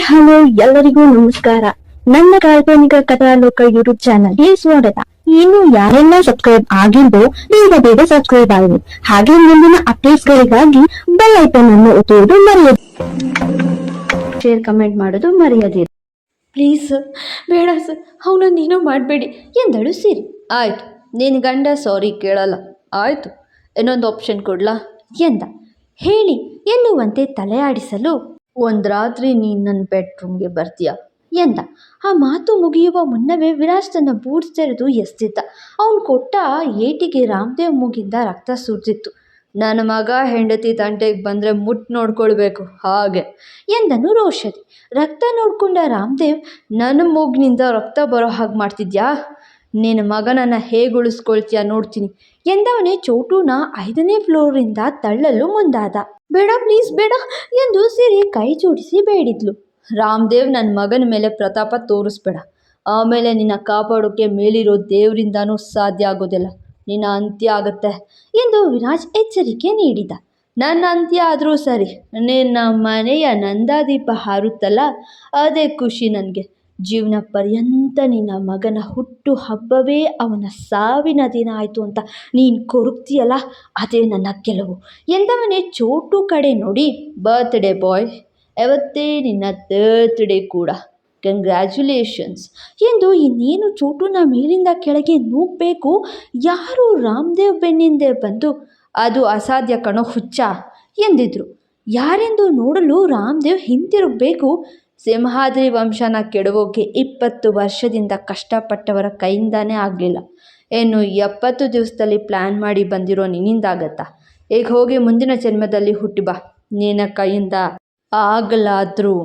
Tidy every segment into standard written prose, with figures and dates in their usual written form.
Hello ಎಲ್ಲರಿಗೂ ನಮಸ್ಕಾರ. ನನ್ನ ಕಾಲ್ಪನಿಕ ಕಥಾಲೋಕ ಯೂಟ್ಯೂಬ್ ಚಾನಲ್ಗೆ ಸ್ವಾಗತ. ಇನ್ನು ಯಾರೆಲ್ಲ ಸಬ್ಸ್ಕ್ರೈಬ್ ಆಗಿದ್ದು ಬೇಗ ಸಬ್ಸ್ಕ್ರೈಬ್ ಆಗಿ, ಹಾಗೆ ಮುಂದಿನ ಅಪ್ಡೇಟ್ಸ್ ಗಳಿಗಾಗಿ ಬೆಲ್ ಐಕಾನ್ ಅನ್ನು ಒತ್ತುವುದು ಮರೆಯದಿರಿ. ಶೇರ್ ಕಮೆಂಟ್ ಮಾಡೋದು ಮರೆಯದಿರಿ. ಪ್ಲೀಸ್ ಸರ್, ಬೇಡ ಸರ್, ಅವನನ್ನೇನೋ ಮಾಡಬೇಡಿ ಎಂದಳು ಸಿರಿ. ಆಯಿತು, ನಿನ್ನ ಗಂಡ ಸಾರಿ ಕೇಳಲ್ಲ. ಆಯಿತು, ಇನ್ನೊಂದು ಆಪ್ಷನ್ ಕೊಡ್ಲಾ ಎಂದ. ಹೇಳಿ ಎನ್ನುವಂತೆ ತಲೆ ಆಡಿಸಲು, ಒಂದು ರಾತ್ರಿ ನೀನು ನನ್ನ ಬೆಡ್ರೂಮ್ಗೆ ಬರ್ತೀಯಾ ಎಂದ. ಆ ಮಾತು ಮುಗಿಯುವ ಮುನ್ನವೇ ವಿರಾಜ್ ತನ್ನ ಬೂಟ್ಸ್ ತೆರೆದು ಎಸ್ತಿದ್ದ. ಅವನು ಕೊಟ್ಟ ಏಟಿಗೆ ರಾಮದೇವ್ ಮೂಗಿಂದ ರಕ್ತ ಸುರಿದಿತ್ತು. ನನ್ನ ಮಗ ಹೆಂಡತಿ ತಂಟೆಗೆ ಬಂದರೆ ಮುಟ್ಟು ನೋಡ್ಕೊಳ್ಬೇಕು ಹಾಗೆ ಎಂದನು ರೋಷದಿ. ರಕ್ತ ನೋಡ್ಕೊಂಡ ರಾಮದೇವ್, ನನ್ನ ಮೂಗಿನಿಂದ ರಕ್ತ ಬರೋ ಹಾಗೆ ಮಾಡ್ತಿದ್ಯಾ? ನಿನ್ನ ಮಗನನ್ನು ಹೇಗೆ ಉಳಿಸ್ಕೊಳ್ತೀಯ ನೋಡ್ತೀನಿ ಎಂದವನೇ ಚೋಟುನ 5ನೇ ಫ್ಲೋರಿಂದ ತಳ್ಳಲು ಮುಂದಾದ. ಬೇಡ ಪ್ಲೀಸ್ ಬೇಡ ಎಂದು ಸಿರಿ ಕೈ ಜೋಡಿಸಿ ಬೇಡಿದ್ಲು. ರಾಮದೇವ್, ನನ್ನ ಮಗನ ಮೇಲೆ ಪ್ರತಾಪ ತೋರಿಸ್ಬೇಡ, ಆಮೇಲೆ ನಿನ್ನ ಕಾಪಾಡೋಕ್ಕೆ ಮೇಲಿರೋ ದೇವರಿಂದನೂ ಸಾಧ್ಯ ಆಗೋದಿಲ್ಲ, ನಿನ್ನ ಅಂತ್ಯ ಆಗುತ್ತೆ ಎಂದು ವಿರಾಜ್ ಎಚ್ಚರಿಕೆ ನೀಡಿದ. ನನ್ನ ಅಂತ್ಯ ಆದರೂ ಸರಿ, ನಿನ್ನ ಮನೆಯ ನಂದಾದೀಪ ಹಾರುತ್ತಲ್ಲ ಅದೇ ಖುಷಿ ನನಗೆ. ಜೀವನ ಪರ್ಯಂತ ನಿನ್ನ ಮಗನ ಹುಟ್ಟು ಹಬ್ಬವೇ ಅವನ ಸಾವಿನ ದಿನ ಆಯಿತು ಅಂತ ನೀನು ಕೊರಗ್ತೀಯಲ್ಲ, ಅದೇ ನನ್ನ ಗೆಲುವು ಎಂದವನೇ ಚೋಟು ಕಡೆ ನೋಡಿ, ಬರ್ತ್ಡೇ ಬಾಯ್, ಯಾವತ್ತೇ ನಿನ್ನ ಬರ್ತ್ಡೇ ಕೂಡ, ಕಂಗ್ರ್ಯಾಚುಲೇಷನ್ಸ್ ಎಂದು ಇನ್ನೇನು ಚೋಟುನ ಮೇಲಿಂದ ಕೆಳಗೆ ನೂಗಬೇಕು, ಯಾರು ರಾಮದೇವ್ ಬೆನ್ನಿಂದೆ ಬಂದು, ಅದು ಅಸಾಧ್ಯ ಕಣೋ ಹುಚ್ಚ ಎಂದಿದ್ರು. ಯಾರೆಂದು ನೋಡಲು ರಾಮದೇವ್ ಹಿಂತಿರುಗಬೇಕು. ಸಿಂಹಾದ್ರಿ ವಂಶನ ಕೆಡವೋಕೆ 20 ವರ್ಷದಿಂದ ಕಷ್ಟಪಟ್ಟವರ ಕೈಯಿಂದಾನೇ ಆಗಲಿಲ್ಲ, ಇನ್ನು 70 ದಿವಸದಲ್ಲಿ ಪ್ಲ್ಯಾನ್ ಮಾಡಿ ಬಂದಿರೋ ನಿನ್ನಿಂದಾಗತ್ತಾ? ಈಗ ಹೋಗಿ ಮುಂದಿನ ಜನ್ಮದಲ್ಲಿ ಹುಟ್ಟಿ ಬಾ, ನಿನ್ನ ಕೈಯಿಂದ ಆಗಲಾದರೂ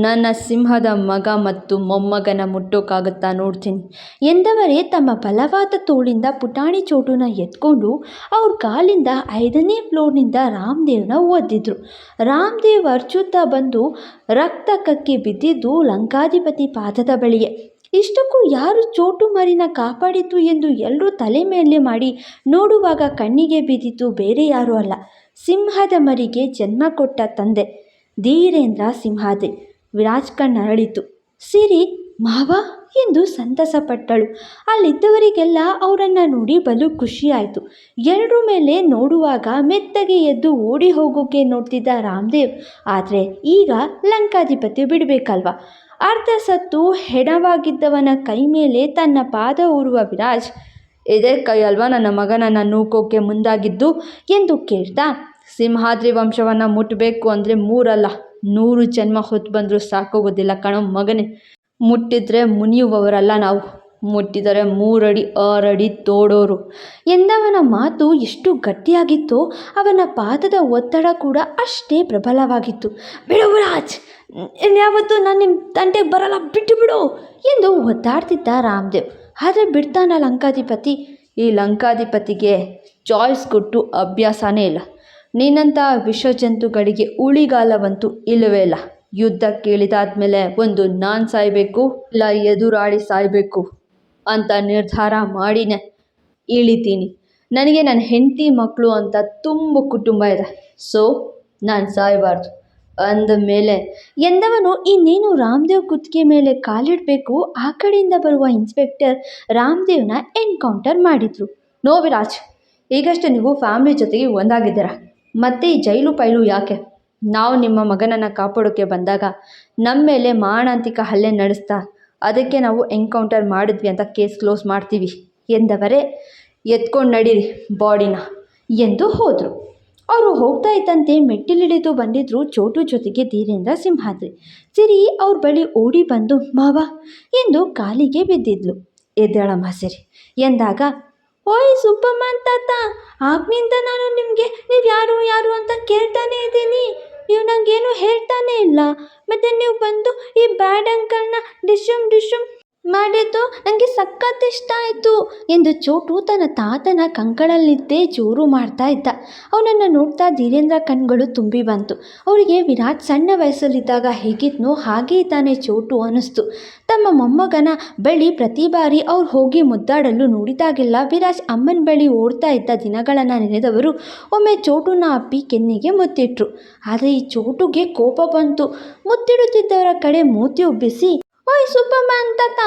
ನನ್ನ ಸಿಂಹದ ಮಗ ಮತ್ತು ಮೊಮ್ಮಗನ ಮುಟ್ಟೋಕ್ಕಾಗತ್ತಾ ನೋಡ್ತೀನಿ ಎಂದವರೇ ತಮ್ಮ ಬಲವಾದ ತೋಳಿಂದ ಪುಟಾಣಿ ಚೋಟುನ ಎತ್ಕೊಂಡು ಅವ್ರ ಕಾಲಿಂದ 5ನೇ ಫ್ಲೋರ್ನಿಂದ ರಾಮದೇವ್ನ ಒದ್ದಿದ್ರು. ರಾಮದೇವ್ ಅರ್ಚುತ್ತಾ ಬಂದು ರಕ್ತ ಕಕ್ಕಿ ಬಿದ್ದಿದ್ದು ಲಂಕಾಧಿಪತಿ ಪಾದದ ಬಳಿಯೇ. ಇಷ್ಟಕ್ಕೂ ಯಾರು ಚೋಟು ಮರಿನ ಕಾಪಾಡಿತು ಎಂದು ಎಲ್ಲರೂ ತಲೆ ಮೇಲೆ ಮಾಡಿ ನೋಡುವಾಗ ಕಣ್ಣಿಗೆ ಬಿದ್ದಿತು ಬೇರೆ ಯಾರೂ ಅಲ್ಲ, ಸಿಂಹದ ಮರಿಗೆ ಜನ್ಮ ಕೊಟ್ಟ ತಂದೆ ಧೀರೇಂದ್ರ ಸಿಂಹಾದ್ರಿ. ವಿರಾಜ್ ಕಣ್ಣರಳಿತು. ಸಿರಿ ಮಾವ ಎಂದು ಸಂತಸಪಟ್ಟಳು. ಅಲ್ಲಿದ್ದವರಿಗೆಲ್ಲ ಅವರನ್ನು ನೋಡಿ ಬಲು ಖುಷಿಯಾಯಿತು. ಎಲ್ಲರ ಮೇಲೆ ನೋಡುವಾಗ ಮೆತ್ತಗೆ ಎದ್ದು ಓಡಿ ಹೋಗೋಕೆ ನೋಡ್ತಿದ್ದ ರಾಮದೇವ್, ಆದರೆ ಈಗ ಲಂಕಾಧಿಪತಿ ಬಿಡಬೇಕಲ್ವ? ಅರ್ಧ ಸತ್ತು ಹೆಣವಾಗಿದ್ದವನ ಕೈ ಮೇಲೆ ತನ್ನ ಪಾದ ಊರುವ ವಿರಾಜ್, ಇದೇ ಕೈ ಅಲ್ವಾ ನನ್ನ ಮಗನನ್ನು ನೂಕೋಕೆ ಮುಂದಾಗಿದ್ದು ಎಂದು ಕೇಳ್ತಾ, ಸಿಂಹಾದ್ರಿ ವಂಶವನ್ನು ಮುಟ್ಟಬೇಕು ಅಂದರೆ 3 ಅಲ್ಲ 100 ಜನ್ಮ ಹೊತ್ತು ಬಂದರೂ ಸಾಕೋಗೋದಿಲ್ಲ ಕಣೋ ಮಗನೇ. ಮುಟ್ಟಿದ್ರೆ ಮುನಿಯುವವರಲ್ಲ ನಾವು, ಮುಟ್ಟಿದರೆ 3 ಅಡಿ 6 ಅಡಿ ತೋಡೋರು ಎಂದವನ ಮಾತು ಎಷ್ಟು ಗಟ್ಟಿಯಾಗಿತ್ತೋ ಅವನ ಪಾದದ ಒತ್ತಡ ಕೂಡ ಅಷ್ಟೇ ಪ್ರಬಲವಾಗಿತ್ತು. ಬಿಡು ವಿರಾಜ್, ಇನ್ಯಾವತ್ತೂ ನಾನು ನಿಮ್ಮ ತಂಟೆಗೆ ಬರಲ್ಲ, ಬಿಟ್ಟು ಬಿಡು ಎಂದು ಒದ್ದಾಡ್ತಿದ್ದ ರಾಮದೇವ್. ಆದರೆ ಬಿಡ್ತಾನ ಲಂಕಾಧಿಪತಿ? ಈ ಲಂಕಾಧಿಪತಿಗೆ ಚಾಯ್ಸ್ ಕೊಟ್ಟು ಅಭ್ಯಾಸನೇ ಇಲ್ಲ. ನಿನ್ನಂಥ ವಿಷಜಂತುಗಳಿಗೆ ಉಳಿಗಾಲವಂತೂ ಇಲ್ಲವೇ ಇಲ್ಲ. ಯುದ್ಧ ಕೇಳಿದಾದ್ಮೇಲೆ ಒಂದು ನಾನು ಸಾಯಬೇಕು ಇಲ್ಲ ಎದುರಾಡಿ ಸಾಯಬೇಕು ಅಂತ ನಿರ್ಧಾರ ಮಾಡಿನೇ ಇಳಿತೀನಿ. ನನಗೆ ನನ್ನ ಹೆಂಡತಿ ಮಕ್ಕಳು ಅಂತ ತುಂಬ ಕುಟುಂಬ ಇದೆ, ಸೊ ನಾನು ಸಾಯಬಾರ್ದು ಅಂದ ಮೇಲೆ ಎಂದವನು ಇನ್ನೇನು ರಾಮದೇವ್ ಕುತ್ತಿಗೆ ಮೇಲೆ ಕಾಲಿಡಬೇಕು, ಆ ಕಡೆಯಿಂದ ಬರುವ ಇನ್ಸ್ಪೆಕ್ಟರ್ ರಾಮದೇವ್ನ ಎನ್ಕೌಂಟರ್ ಮಾಡಿದರು. ನೋ ವಿರಾಜ್, ಈಗಷ್ಟೇ ನೀವು ಫ್ಯಾಮಿಲಿ ಜೊತೆಗೆ ಒಂದಾಗಿದ್ದೀರಾ, ಮತ್ತೆ ಈ ಜೈಲು ಪೈಲು ಯಾಕೆ? ನಾವು ನಿಮ್ಮ ಮಗನನ್ನು ಕಾಪಾಡೋಕ್ಕೆ ಬಂದಾಗ ನಮ್ಮ ಮೇಲೆ ಮಾರಣಾಂತಿಕ ಹಲ್ಲೆ ನಡೆಸ್ತಾ ಅದಕ್ಕೆ ನಾವು ಎನ್ಕೌಂಟರ್ ಮಾಡಿದ್ವಿ ಅಂತ ಕೇಸ್ ಕ್ಲೋಸ್ ಮಾಡ್ತೀವಿ ಎಂದವರೇ, ಎತ್ಕೊಂಡು ನಡೀರಿ ಬಾಡಿನ ಎಂದು ಹೋದರು. ಅವರು ಹೋಗ್ತಾ ಇದ್ದಂತೆ ಮೆಟ್ಟಿಲಿಳಿದು ಬಂದಿದ್ರು ಚೋಟು ಜೊತೆಗೆ ಧೀರೇಂದ್ರ ಸಿಂಹಾದ್ರಿ. ಸಿರಿ ಅವ್ರ ಬಳಿ ಓಡಿ ಬಂದು ಮಾವ ಎಂದು ಕಾಲಿಗೆ ಬಿದ್ದಿದ್ಲು. ಎದ್ದೇಳಮ್ಮ ಸಿರಿ ಎಂದಾಗ, ಓಯ್ ಸುಬ್ಬಮ್ಮನ್ ತಾತ, ಆಗ್ನಿಂದ ನಾನು ನಿಮಗೆ ನೀವು ಯಾರು ಯಾರು ಅಂತ ಕೇಳ್ತಾನೆ ಇದ್ದೀನಿ, ನೀವು ನನಗೇನು ಹೇಳ್ತಾನೆ ಇಲ್ಲ, ಮತ್ತು ನೀವು ಬಂದು ಈ ಬ್ಯಾಡ್ ಅಂಕಲ್ನ ಡಿಶಮ್ ಮಾಡಿದ್ದು ನನಗೆ ಸಖತ್ ಇಷ್ಟ ಆಯಿತು ಎಂದು ಚೋಟು ತನ್ನ ತಾತನ ಕಂಕಳಲ್ಲಿದ್ದೇ ಜೋರು ಮಾಡ್ತಾ ಇದ್ದ. ಅವನನ್ನು ನೋಡ್ತಾ ಧೀರೇಂದ್ರ ಕಣ್ಗಳು ತುಂಬಿ ಬಂತು. ಅವರಿಗೆ ವಿರಾಟ್ ಸಣ್ಣ ವಯಸ್ಸಲ್ಲಿದ್ದಾಗ ಹೇಗಿದ್ನೋ ಹಾಗೇ ಇದ್ದಾನೆ ಚೋಟು ಅನ್ನಿಸ್ತು. ತಮ್ಮ ಮೊಮ್ಮಗನ ಬಳಿ ಪ್ರತಿ ಬಾರಿ ಅವ್ರು ಹೋಗಿ ಮುದ್ದಾಡಲು ನೋಡಿದಾಗೆಲ್ಲ ವಿರಾಜ್ ಅಮ್ಮನ ಬಳಿ ಓಡ್ತಾ ಇದ್ದ ದಿನಗಳನ್ನು ನೆನೆದವರು ಒಮ್ಮೆ ಚೋಟುನ ಅಪ್ಪಿ ಕೆನ್ನೆಗೆ ಮುತ್ತಿಟ್ರು. ಆದರೆ ಈ ಚೋಟುಗೆ ಕೋಪ ಬಂತು. ಮುತ್ತಿಡುತ್ತಿದ್ದವರ ಕಡೆ ಮೂತಿ ಉಬ್ಬಿಸಿ, ಓಯ್ ಸೂಪರ್ಮ್ಯಾನ್ ತಾತ,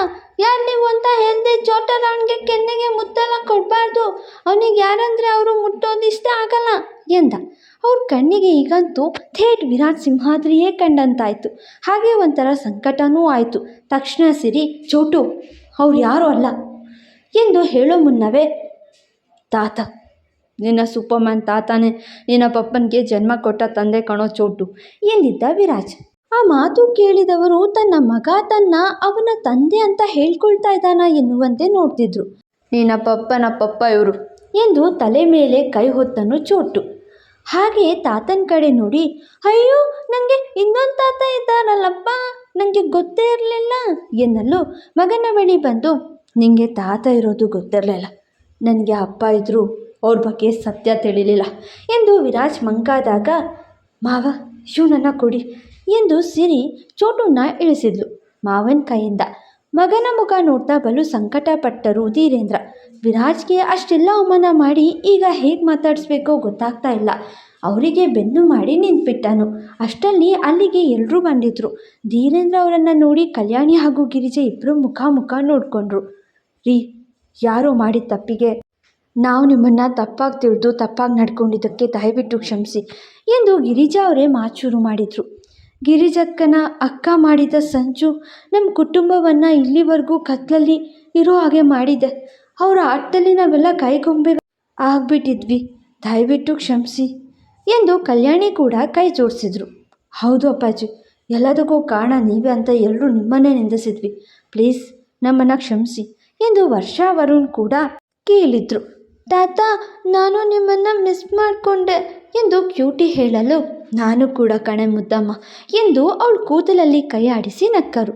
ಯಾರು ನೀವು ಅಂತ ಹೇಳಿದೆ? ಚೋಟರಾಣ್ಗೆ ಕೆನ್ನೆಗೆ ಮುತ್ತೆಲ್ಲ ಕೊಡಬಾರ್ದು. ಅವನಿಗೆ ಯಾರಂದರೆ ಅವರು ಮುಟ್ಟೋದು ಇಷ್ಟ ಆಗಲ್ಲ ಎಂದ. ಅವ್ರ ಕಣ್ಣಿಗೆ ಈಗಂತೂ ಥೇಟ್ ವಿರಾಟ್ ಸಿಂಹಾದ್ರಿಯೇ ಕಂಡಂತಾಯಿತು. ಹಾಗೆ ಒಂಥರ ಸಂಕಟನೂ ಆಯಿತು. ತಕ್ಷಣ ಸಿರಿ, ಚೋಟು ಅವ್ರು ಯಾರೂ ಅಲ್ಲ ಎಂದು ಹೇಳೋ ಮುನ್ನವೇ, ತಾತ, ನಿನ್ನ ಸೂಪರ್ಮ್ಯಾನ್ ತಾತನೇ ನಿನ್ನ ಪಪ್ಪನಿಗೆ ಜನ್ಮ ಕೊಟ್ಟ ತಂದೆ ಕಣೋ ಚೋಟು ಎಂದಿದ್ದ ವಿರಾಜ್. ಆ ಮಾತು ಕೇಳಿದವರು ತನ್ನ ಮಗ ಅವನ ತಂದೆ ಅಂತ ಹೇಳ್ಕೊಳ್ತಾ ಇದ್ದಾನ ಎನ್ನುವಂತೆ ನೋಡ್ತಿದ್ರು. ನಿನ್ನ ಪಪ್ಪನ ಪಪ್ಪ ಇವರು ಎಂದು ತಲೆ ಮೇಲೆ ಕೈ ಹೊತ್ತನು ಚೋಟು. ಹಾಗೆ ತಾತನ ಕಡೆ ನೋಡಿ, ಅಯ್ಯೋ ನನಗೆ ಇನ್ನೊಂದು ತಾತ ಇದ್ದಾರಲ್ಲಪ್ಪ, ನನಗೆ ಗೊತ್ತೇ ಇರಲಿಲ್ಲ ಎನ್ನಲು ಮಗನ ಬಳಿ ಬಂದು, ನಿನಗೆ ತಾತ ಇರೋದು ಗೊತ್ತಿರಲಿಲ್ಲ, ನನಗೆ ಅಪ್ಪ ಇದ್ದರೂ ಅವ್ರ ಬಗ್ಗೆ ಸತ್ಯ ತಿಳಿಲಿಲ್ಲ ಎಂದು ವಿರಾಜ್ ಮಂಕಾದಾಗ, ಮಾವ ಇವನನ್ನು ಕೊಡಿ ಎಂದು ಸಿರಿ ಚೋಟುನ ಇಳಿಸಿದ್ಲು ಮಾವನ ಕೈಯಿಂದ. ಮಗನ ಮುಖ ನೋಡ್ತಾ ಬಲು ಸಂಕಟಪಟ್ಟರು ಧೀರೇಂದ್ರ. ವಿರಾಜ್ಗೆ ಅಷ್ಟೆಲ್ಲ ಅವಮಾನ ಮಾಡಿ ಈಗ ಹೇಗೆ ಮಾತಾಡಿಸ್ಬೇಕೋ ಗೊತ್ತಾಗ್ತಾ ಇಲ್ಲ. ಅವರಿಗೆ ಬೆನ್ನು ಮಾಡಿ ನಿಂತ್ಬಿಟ್ಟನು. ಅಷ್ಟರಲ್ಲಿ ಅಲ್ಲಿಗೆ ಎಲ್ಲರೂ ಬಂದಿದ್ರು. ಧೀರೇಂದ್ರ ಅವರನ್ನು ನೋಡಿ ಕಲ್ಯಾಣಿ ಹಾಗೂ ಗಿರಿಜೆ ಇಬ್ಬರು ಮುಖ ನೋಡಿಕೊಂಡ್ರು. ರೀ, ಯಾರೋ ಮಾಡಿದ ತಪ್ಪಿಗೆ ನಾವು ನಿಮ್ಮನ್ನು ತಪ್ಪಾಗಿ ತಿಳಿದು ತಪ್ಪಾಗಿ ನಡ್ಕೊಂಡಿದ್ದಕ್ಕೆ ದಯವಿಟ್ಟು ಕ್ಷಮಿಸಿ ಎಂದು ಗಿರಿಜಾ ಅವರೇ ಮಾತು ಶುರು ಮಾಡಿದರು. ಗಿರಿಜಕ್ಕನ ಅಕ್ಕ ಮಾಡಿದ ಸಂಚು ನಮ್ಮ ಕುಟುಂಬವನ್ನು ಇಲ್ಲಿವರೆಗೂ ಕತ್ಲಲ್ಲಿ ಇರೋ ಹಾಗೆ ಮಾಡಿದೆ. ಅವರ ಆಟದಲ್ಲಿ ನಾವೆಲ್ಲ ಕೈಗೊಂಬೆ ಆಗ್ಬಿಟ್ಟಿದ್ವಿ, ದಯವಿಟ್ಟು ಕ್ಷಮಿಸಿ ಎಂದು ಕಲ್ಯಾಣಿ ಕೂಡ ಕೈ ಜೋಡಿಸಿದ್ರು. ಹೌದು ಅಪ್ಪಾಜಿ, ಎಲ್ಲದಕ್ಕೂ ಕಾರಣ ನೀವೇ ಅಂತ ಎಲ್ಲರೂ ನಿಮ್ಮನ್ನೇ ನಿಂದಿಸಿದ್ವಿ, ಪ್ಲೀಸ್ ನಮ್ಮನ್ನು ಕ್ಷಮಿಸಿ ಎಂದು ವರ್ಷಾ ವರುಣ್ ಕೂಡ ಕೇಳಿದ್ರು. ತಾತ, ನಾನು ನಿಮ್ಮನ್ನು ಮಿಸ್ ಮಾಡಿಕೊಂಡೆ ಎಂದು ಕ್ಯೂಟಿ ಹೇಳಲು, ನಾನು ಕೂಡ ಕಣೆ ಮುದ್ದಮ್ಮ ಎಂದು ಅವಳು ಕೂದಲಲ್ಲಿ ಕೈ ಆಡಿಸಿ ನಕ್ಕರು.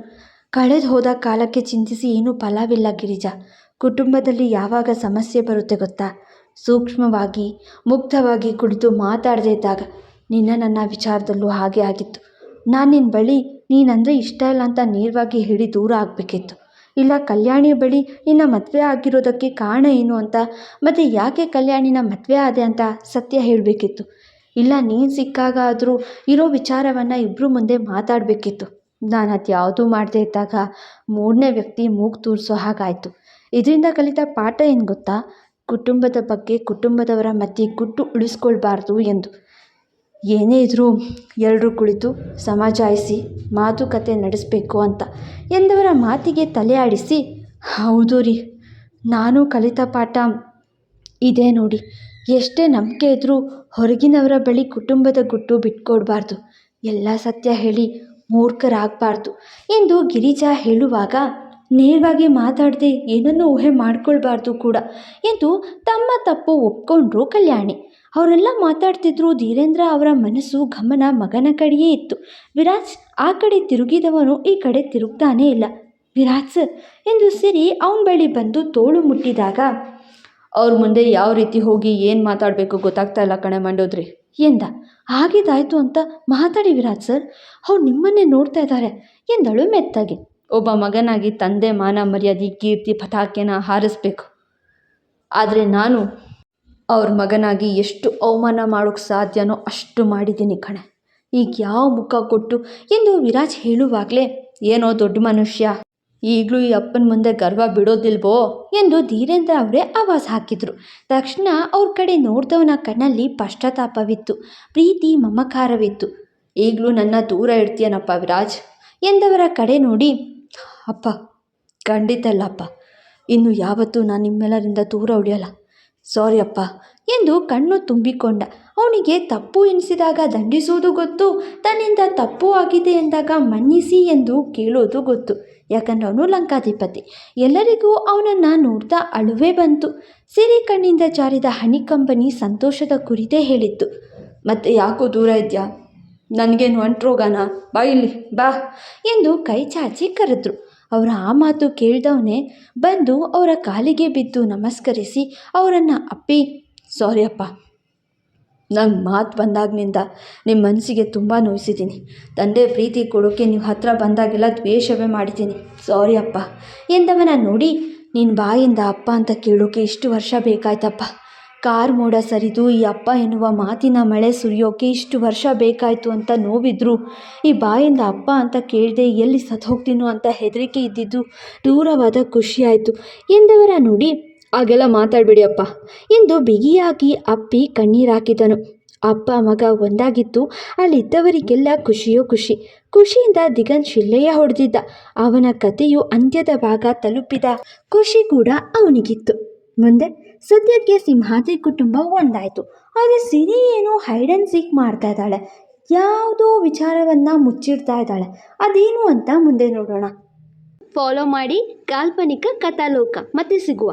ಕಳೆದು ಹೋದ ಕಾಲಕ್ಕೆ ಚಿಂತಿಸಿ ಏನೂ ಫಲವಿಲ್ಲ ಗಿರಿಜಾ. ಕುಟುಂಬದಲ್ಲಿ ಯಾವಾಗ ಸಮಸ್ಯೆ ಬರುತ್ತೆ ಗೊತ್ತಾ? ಸೂಕ್ಷ್ಮವಾಗಿ ಮುಕ್ತವಾಗಿ ಕುಳಿತು ಮಾತಾಡದೇ ಇದ್ದಾಗ. ನನ್ನ ವಿಚಾರದಲ್ಲೂ ಹಾಗೆ ಆಗಿತ್ತು. ನಾನು ನಿನ್ನ ಬಳಿ ನೀನಂದರೆ ಇಷ್ಟ ಇಲ್ಲ ಅಂತ ನೇರವಾಗಿ ಹೇಳಿ ದೂರ ಆಗಬೇಕಿತ್ತು. ಇಲ್ಲ ಕಲ್ಯಾಣಿ ಬಳಿ ನಿನ್ನ ಮದುವೆ ಆಗಿರೋದಕ್ಕೆ ಕಾರಣ ಏನು ಅಂತ, ಮತ್ತು ಯಾಕೆ ಕಲ್ಯಾಣಿನ ಮದುವೆ ಆದೆ ಅಂತ ಸತ್ಯ ಹೇಳಬೇಕಿತ್ತು. ಇಲ್ಲ ನೀನು ಸಿಕ್ಕಾಗ ಆದರೂ ಇರೋ ವಿಚಾರವನ್ನು ಇಬ್ಬರು ಮುಂದೆ ಮಾತಾಡಬೇಕಿತ್ತು. ನಾನು ಅದು ಯಾವುದೂ ಮಾಡದೇ ಇದ್ದಾಗ ಮೂರನೇ ವ್ಯಕ್ತಿ ಮೂಗು ತೂರಿಸೋ ಹಾಗಾಯಿತು. ಇದರಿಂದ ಕಲಿತ ಪಾಠ ಏನು ಗೊತ್ತಾ? ಕುಟುಂಬದ ಬಗ್ಗೆ ಕುಟುಂಬದವರ ಮಧ್ಯೆ ಗುಟ್ಟು ಉಳಿಸ್ಕೊಳ್ಬಾರ್ದು ಎಂದು. ಏನೇ ಇದ್ರೂ ಎಲ್ಲರೂ ಕುಳಿತು ಸಮಜಾಯಿಸಿ ಮಾತುಕತೆ ನಡೆಸಬೇಕು ಅಂತ ಎಂದವರ ಮಾತಿಗೆ ತಲೆ ಆಡಿಸಿ, ಹೌದು ರೀ, ನಾನು ಕಲಿತ ಪಾಠ ಇದೇ ನೋಡಿ. ಎಷ್ಟೇ ನಂಬಿಕೆ ಇದ್ದರೂ ಹೊರಗಿನವರ ಬಳಿ ಕುಟುಂಬದ ಗುಟ್ಟು ಬಿಟ್ಕೊಡ್ಬಾರ್ದು, ಎಲ್ಲ ಸತ್ಯ ಹೇಳಿ ಮೂರ್ಖರಾಗಬಾರ್ದು ಎಂದು ಗಿರಿಜಾ ಹೇಳುವಾಗ, ನೇರವಾಗಿ ಮಾತಾಡದೆ ಏನನ್ನೂ ಊಹೆ ಮಾಡಿಕೊಳ್ಬಾರ್ದು ಕೂಡ ಎಂದು ತಮ್ಮ ತಪ್ಪು ಒಪ್ಕೊಂಡ್ರು ಕಲ್ಯಾಣಿ. ಅವರೆಲ್ಲ ಮಾತಾಡ್ತಿದ್ರು. ಧೀರೇಂದ್ರ ಅವರ ಮನಸ್ಸು ಗಮನ ಮಗನ ಕಡೆಯೇ ಇತ್ತು. ವಿರಾಜ್ ಆ ಕಡೆ ತಿರುಗಿದವನು ಈ ಕಡೆ ತಿರುಗ್ತಾನೇ ಇಲ್ಲ. ವಿರಾಜ್ ಸರ್ ಎಂದು ಸಿರಿ ಅವನ ಬಳಿ ಬಂದು ತೋಳು ಮುಟ್ಟಿದಾಗ, ಅವ್ರ ಮುಂದೆ ಯಾವ ರೀತಿ ಹೋಗಿ ಏನು ಮಾತಾಡಬೇಕು ಗೊತ್ತಾಗ್ತಾ ಇಲ್ಲ ಕಣೆ ಮಂಡೋದ್ರಿ ಎಂದ. ಆಗಿದ್ದಾಯ್ತು ಅಂತ ಮಾತಾಡಿ ವಿರಾಜ್ ಸರ್, ಅವ್ರು ನಿಮ್ಮನ್ನೇ ನೋಡ್ತಾ ಇದ್ದಾರೆ ಎಂದಳು ಮೆತ್ತಗೆ. ಒಬ್ಬ ಮಗನಾಗಿ ತಂದೆ ಮಾನ ಮರ್ಯಾದೆ ಕೀರ್ತಿ ಪತಾಕೆನ ಹಾರಿಸ್ಬೇಕು, ಆದರೆ ನಾನು ಅವ್ರ ಮಗನಾಗಿ ಎಷ್ಟು ಅವಮಾನ ಮಾಡೋಕ್ಕೆ ಸಾಧ್ಯನೋ ಅಷ್ಟು ಮಾಡಿದ್ದೀನಿ ಕಣೆ, ಈಗ ಯಾವ ಮುಖ ಕೊಟ್ಟು ಎಂದು ವಿರಾಜ್ ಹೇಳುವಾಗಲೇ, ಏನೋ ದೊಡ್ಡ ಮನುಷ್ಯ, ಈಗಲೂ ಈ ಅಪ್ಪನ ಮುಂದೆ ಗರ್ವ ಬಿಡೋದಿಲ್ವೋ ಎಂದು ಧೀರೇಂದ್ರ ಅವರೇ ಆವಾಜ್ ಹಾಕಿದರು. ತಕ್ಷಣ ಅವ್ರ ಕಡೆ ನೋಡಿದವನ ಕಣ್ಣಲ್ಲಿ ಪಶ್ಚಾತ್ತಾಪವಿತ್ತು, ಪ್ರೀತಿ ಮಮಕಾರವಿತ್ತು. ಈಗಲೂ ನನ್ನ ದೂರ ಇಡ್ತೀಯನಪ್ಪ ವಿರಾಜ್ ಎಂದವರ ಕಡೆ ನೋಡಿ, ಅಪ್ಪ ಖಂಡಿತ ಅಲ್ಲಪ್ಪ, ಇನ್ನು ಯಾವತ್ತೂ ನಾನು ನಿಮ್ಮೆಲ್ಲರಿಂದ ದೂರ ಉಳಿಯಲ್ಲ, ಸಾರಿ ಅಪ್ಪ ಎಂದು ಕಣ್ಣು ತುಂಬಿಕೊಂಡ. ಅವನಿಗೆ ತಪ್ಪು ಎನಿಸಿದಾಗ ದಂಡಿಸುವುದು ಗೊತ್ತು, ತನ್ನಿಂದ ತಪ್ಪು ಆಗಿದೆ ಎಂದಾಗ ಮನ್ನಿಸಿ ಎಂದು ಕೇಳೋದು ಗೊತ್ತು. ಯಾಕಂದ್ರೆ ಅವನು ಲಂಕಾಧಿಪತಿ. ಎಲ್ಲರಿಗೂ ಅವನನ್ನು ನೋಡ್ತಾ ಅಳುವೇ ಬಂತು. ಸಿರಿ ಕಣ್ಣಿಂದ ಜಾರಿದ ಹನಿಕಂಬನಿ ಸಂತೋಷದ ಕುರಿತೇ ಹೇಳಿತ್ತು. ಮತ್ತೆ ಯಾಕೋ ದೂರ ಇದೆಯಾ? ನನಗೇನು ಒಂಟ್ರೋಗನ? ಬಾ ಇಲ್ಲಿ ಬಾ ಎಂದು ಕೈ ಚಾಚಿ ಕರೆದ್ರು. ಅವರ ಆ ಮಾತು ಕೇಳ್ದವನೇ ಬಂದು ಅವರ ಕಾಲಿಗೆ ಬಿದ್ದು ನಮಸ್ಕರಿಸಿ ಅವರನ್ನು ಅಪ್ಪಿ, ಸಾರಿ ಅಪ್ಪ, ನಂಗೆ ಮಾತು ಬಂದಾಗಿನಿಂದ ನಿಮ್ಮ ಮನಸ್ಸಿಗೆ ತುಂಬ ನೋಯಿಸಿದ್ದೀನಿ. ತಂದೆ ಪ್ರೀತಿ ಕೊಡೋಕ್ಕೆ ನೀವು ಹತ್ತಿರ ಬಂದಾಗೆಲ್ಲ ದ್ವೇಷವೇ ಮಾಡಿದ್ದೀನಿ. ಸಾರಿ ಅಪ್ಪ ಎಂದವನ ನೋಡಿ, ನಿನ್ನ ಬಾಯಿಂದ ಅಪ್ಪ ಅಂತ ಕೇಳೋಕೆ ಇಷ್ಟು ವರ್ಷ ಬೇಕಾಯ್ತಪ್ಪ. ಕಾರ್ ಮೋಡ ಸರಿದು ಈ ಅಪ್ಪ ಎನ್ನುವ ಮಾತಿನ ಮಳೆ ಸುರಿಯೋಕೆ ಇಷ್ಟು ವರ್ಷ ಬೇಕಾಯಿತು ಅಂತ ನೋವಿದ್ರು, ಈ ಬಾಯಿಂದ ಅಪ್ಪ ಅಂತ ಕೇಳದೆ ಎಲ್ಲಿ ಸತ್ತೋಗ್ತೀನೋ ಅಂತ ಹೆದರಿಕೆ ಇದ್ದಿದ್ದು ದೂರವಾದ ಖುಷಿಯಾಯಿತು ಎಂದವರ ನೋಡಿ, ಹಾಗೆಲ್ಲ ಮಾತಾಡಬೇಡಿ ಅಪ್ಪ ಎಂದು ಬಿಗಿಯಾಗಿ ಅಪ್ಪಿ ಕಣ್ಣೀರಾಕಿದನು. ಅಪ್ಪ ಮಗ ಒಂದಾಗಿತ್ತು. ಅಲ್ಲಿದ್ದವರಿಗೆಲ್ಲ ಖುಷಿಯೋ ಖುಷಿ. ಖುಷಿಯಿಂದ ದಿಗಂತ್ ಶಿಳ್ಳೆಯ ಹೊಡೆದಿದ್ದ. ಅವನ ಕಥೆಯು ಅಂತ್ಯದ ಭಾಗ ತಲುಪಿದ ಖುಷಿ ಕೂಡ ಅವನಿಗಿತ್ತು. ಮುಂದೆ ಸದ್ಯಕ್ಕೆ ಸಿಂಹಾದ್ರಿ ಕುಟುಂಬ ಒಂದಾಯಿತು. ಆದರೆ ಸಿರಿ ಏನೋ ಹೈಡ್ ಆ್ಯಂಡ್ ಸೀಕ್ ಮಾಡ್ತಾ ಇದ್ದಾಳೆ. ಯಾವುದೋ ವಿಚಾರವನ್ನು ಮುಚ್ಚಿಡ್ತಾ ಇದ್ದಾಳೆ. ಅದೇನು ಅಂತ ಮುಂದೆ ನೋಡೋಣ. ಫಾಲೋ ಮಾಡಿ ಕಾಲ್ಪನಿಕ ಕಥಾಲೋಕ. ಮತ್ತೆ ಸಿಗುವ.